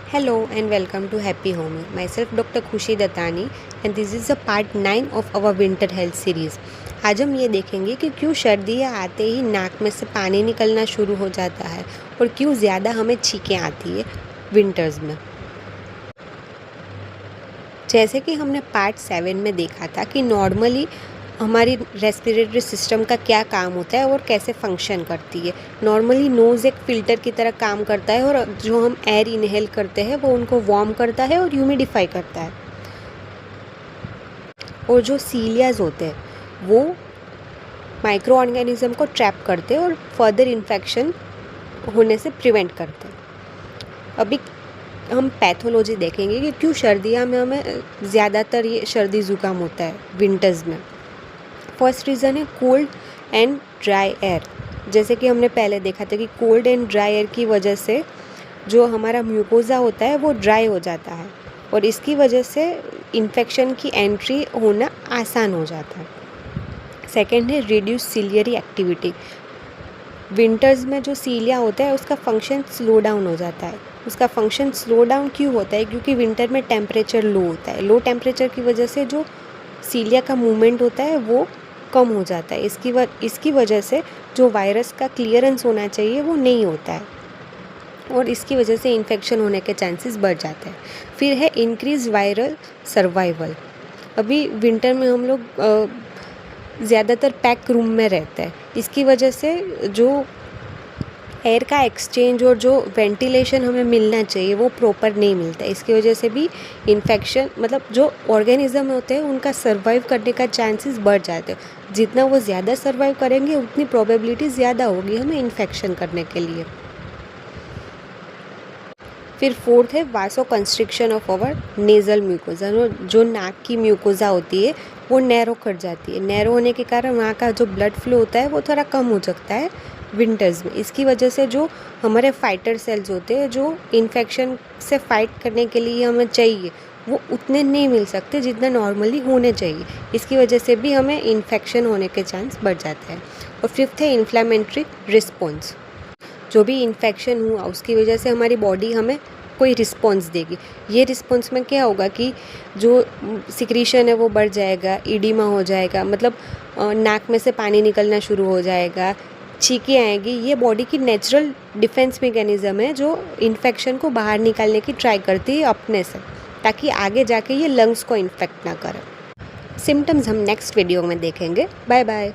Hello and welcome to Happy Home. Myself Dr. Khushi Datani and this is the part 9 of our winter health series. आज हम ये देखेंगे कि क्यों सर्दियाँ आते ही नाक में से पानी निकलना शुरू हो जाता है और क्यों ज़्यादा हमें छींकें आती है विंटर्स में। जैसे कि हमने पार्ट 7 में देखा था कि नॉर्मली हमारी रेस्पिरेटरी सिस्टम का क्या काम होता है और कैसे फंक्शन करती है। नॉर्मली नोज़ एक फ़िल्टर की तरह काम करता है और जो हम एयर इनहेल करते हैं वो उनको वार्म करता है और ह्यूमिडिफाई करता है। और जो सीलियाज होते हैं वो माइक्रो ऑर्गेनिज्म को ट्रैप करते हैं और फर्दर इन्फेक्शन होने से प्रिवेंट करते हैं। अभी हम पैथोलॉजी देखेंगे कि क्यों सर्दियों में हमें ज़्यादातर ये सर्दी ज़ुकाम होता है विंटर्स में। फर्स्ट रीज़न है कोल्ड एंड ड्राई एयर। जैसे कि हमने पहले देखा था कि कोल्ड एंड ड्राई एयर की वजह से जो हमारा म्यूकोज़ा होता है वो ड्राई हो जाता है और इसकी वजह से इन्फेक्शन की एंट्री होना आसान हो जाता है। सेकेंड है रिड्यूस सीलियरी एक्टिविटी। विंटर्स में जो सीलिया होता है उसका फंक्शन स्लो डाउन हो जाता है। उसका फंक्शन स्लो डाउन क्यों होता है? क्योंकि विंटर में टेम्परेचर लो होता है। लो टेम्परेचर की वजह से जो सीलिया का मूवमेंट होता है वो कम हो जाता है। इसकी वजह से जो वायरस का क्लियरेंस होना चाहिए वो नहीं होता है और इसकी वजह से इन्फेक्शन होने के चांसेस बढ़ जाते हैं। फिर है इंक्रीज वायरल सर्वाइवल। अभी विंटर में हम लोग ज़्यादातर पैक रूम में रहते हैं। इसकी वजह से जो एयर का एक्सचेंज और जो वेंटिलेशन हमें मिलना चाहिए वो प्रॉपर नहीं मिलता है। इसकी वजह से भी इन्फेक्शन मतलब जो ऑर्गेनिज्म होते हैं उनका सर्वाइव करने का चांसेस बढ़ जाते हैं। जितना वो ज़्यादा सर्वाइव करेंगे उतनी प्रोबेबिलिटी ज़्यादा होगी हमें इन्फेक्शन करने के लिए। फिर फोर्थ है vasoconstriction of our nasal mucosa. जो नाक की म्यूकोजा होती है वो नैरो कर जाती है। नैरो होने के कारण वहाँ का जो ब्लड फ्लो होता है वो थोड़ा कम हो सकता है विंटर्स में। इसकी वजह से जो हमारे फाइटर सेल्स होते हैं जो इन्फेक्शन से फाइट करने के लिए हमें चाहिए वो उतने नहीं मिल सकते जितना नॉर्मली होने चाहिए। इसकी वजह से भी हमें इन्फेक्शन होने के चांस बढ़ जाते हैं। और फिफ्थ है इन्फ्लेमेटरी रिस्पॉन्स। जो भी इन्फेक्शन हुआ उसकी वजह से हमारी बॉडी हमें कोई रिस्पॉन्स देगी। ये रिस्पॉन्स में क्या होगा कि जो सिक्रीशन है वो बढ़ जाएगा, इडिमा हो जाएगा, मतलब नाक में से पानी निकलना शुरू हो जाएगा, छींकें आएगी। ये बॉडी की नेचुरल डिफेंस मैकेनिज़्म है जो इन्फेक्शन को बाहर निकालने की ट्राई करती है अपने से, ताकि आगे जाके ये लंग्स को इन्फेक्ट ना करे। सिम्टम्स हम नेक्स्ट वीडियो में देखेंगे। Bye bye.